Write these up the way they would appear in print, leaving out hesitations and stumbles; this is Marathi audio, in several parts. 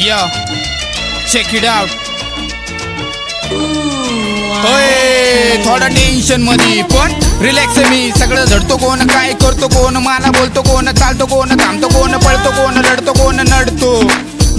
Yo, check it out. होय थोडा टेन्शन मध्ये पण रिलॅक्स मी सगळं झडतो कोण काय करतो कोण मला बोलतो कोण चालतो कोण थांबतो कोण पळतो कोण लढतो कोण नडतो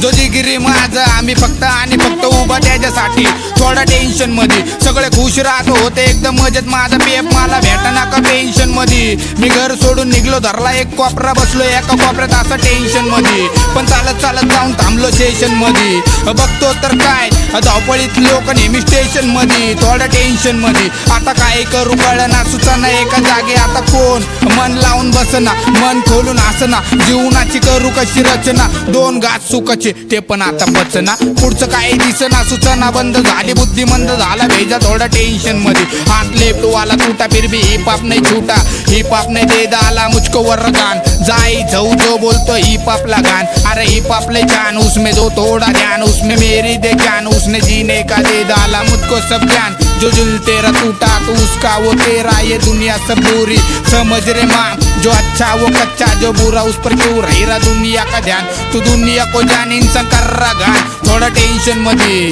जो जिगिरी माझा आम्ही फक्त आणि फक्त उभा त्याच्यासाठी थोडा टेन्शन मध्ये सगळे खुश राहतो होते एकदम मजेत माझा पेप मला भेटा नका टेन्शन मध्ये मी घर सोडून निघलो धरला एक कोपरा बसलो एका कोपऱ्यात असं टेन्शन मध्ये पण चालत चालत जाऊन थांबलो स्टेशन मध्ये बघतो तर काय धावपळीत लोक नेहमी स्टेशन मध्ये थोडा टेन्शन मध्ये आता काय करू कळना सुचना एका जागे आता कोण मन लावून बसना मन खोलून असना जीवनाची करू कशी रचना दोन घात सुखाचे ते पण आता बचना पुढचं काही दिसना सुचना बंद झाली बुद्धी मंद झाला भेजा थोडा टेन्शन मध्ये हात लेफ्ट वाला टूटा फिर भी हिप हॉप नहीं छूटा हिप हॉप ने दे डाला मुझको वरदान जाई जाऊ जो बोलतो हिप हॉप ला गान अरे हिप हॉप ले जान उसमें दो थोड़ा ध्यान उसमें मेरी दे जान उसने जीने का दे डाला मुझको सब ज्ञान जो दिल तेरा टूटा तो उसका वो तेरा ये दुनिया सब बुरी समझ रे माँ जो अच्छा वो कच्चा जो बुरा उस पर क्यों रही रहा दुनिया का ध्यान तू दुनिया को जान इंसान कर रहा गान थोड़ा टेन्शन मध्ये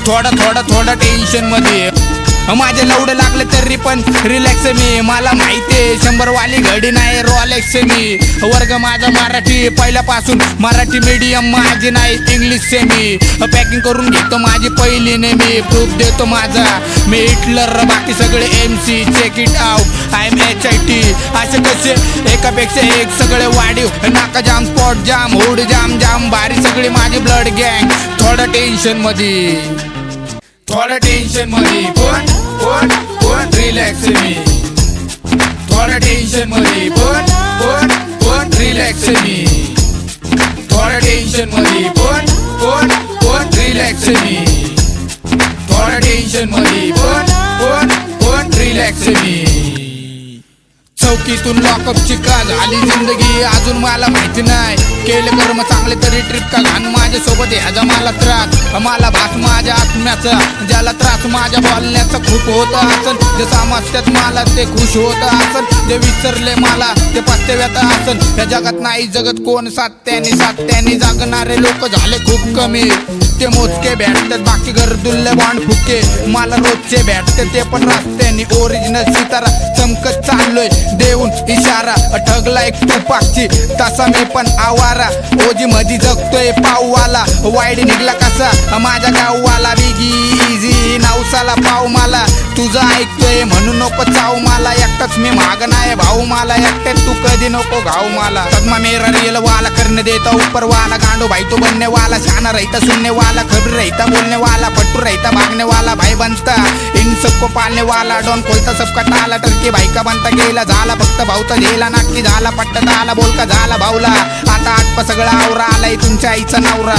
थोड़ा टेन्शन मध्ये माझे लवडे लागले तरी पण रिलॅक्स मी मला माहितीये 100 वाली घडी नाही रोलेक्स मी वर्ग माझा मराठी पहिल्यापासून मराठी मीडियम माझी नाही इंग्लिश से मी पॅकिंग करून घेतो माझी पहिली ने मी प्रूफ देतो माझा मी हिटलर बाकी सगळे MC check it out I am HIT असे कसे एकापेक्षा एक सगळे वाढीव नाका जाम स्पॉट जाम हुड जाम जाम भारी सगळी माझी ब्लड गँग थोडा टेन्शन मध्ये पण रिलॅक्स मी थोडा टेन्शन मध्ये पण रिलॅक्स मी थोडा टेन्शन मध्ये पण रिलॅक्स मी थोडा टेन्शन मध्ये पण रिलॅक्स मी चौकीतून लॉकअपची का झाली जिंदगी अजून मला माहिती नाही केले कर्म चांगले तरी ट्रिप का घाण माझ्यासोबत ह्याचा मला त्रास मला भास माझ्या आत्म्याचा ज्याला त्रास माझ्या बोलण्याचा खूप होत असन जे समजतात मला ते खुश होत असन जे विसरले मला ते पत्त्याव्यात असन या जगात नाही जगत कोण सात्याने जागणारे लोक झाले खूप कमी ते मोजके भेटतात बाकी गर्दुल्ले बॉन्ड फुके मला रोजचे भेटते ते पण रस्त्याने ओरिजिनल सितारा चमकत चाललोय देऊन इशारा ठगला एक तुपाची तसा मी पण आवारा ओजी मधी जगतोय पाववाला वाईड निघला कसा माझ्या गाववाला बिगी इझी नवसाला पाव मला तुझं ऐकतोय म्हणून नको चाव मला एकटाच मी माग नाही भाऊ मला एकट्यात तू कधी नको घाव मला सदमा मेरा रियल वाला करने देता ऊपर वाला गांडो भाई तो बनने वाला शाना रहता सुनने वाला खबर रहता बोलने वाला पट्टू रहता भागने वाला भाई बनता इन सबको पालने वाला डॉन खोलता सबका टाला टर्की भाई का बनता गेला झाला फक्त भाऊचा गेला नाकी झाला पट्टत आला बोलका झाला भाऊला आता आटपा सगळा आवरा आलाय तुमच्या आईचा नवरा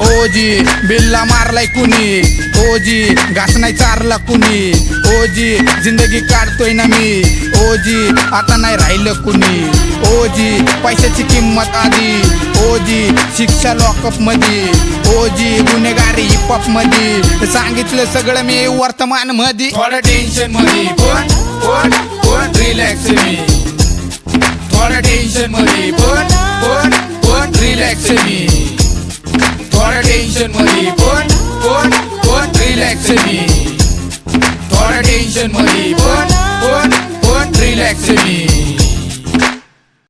ओजी बिल्ला मारलाय कुणी ओजी घास नाही चारला कुणी ओजी जिंदगी काढतोय ना मी ओजी आता नाही राहिलं कुणी ओजी पैशाची किंमत आधी ओजी शिक्षा लॉकअप मध्ये ओजी गुन्हेगारी हिप हॉप मध्ये सांगितलं सगळं मी वर्तमान मध्ये थोडा टेन्शन मध्ये पण रिलॅक्स मी थोडा टेन्शन मध्ये पण रिलॅक्स मी थोडा टेन्शन मध्ये पण रिलॅक्स मी थोडा टेन्शन मध्ये पण रिलॅक्स मी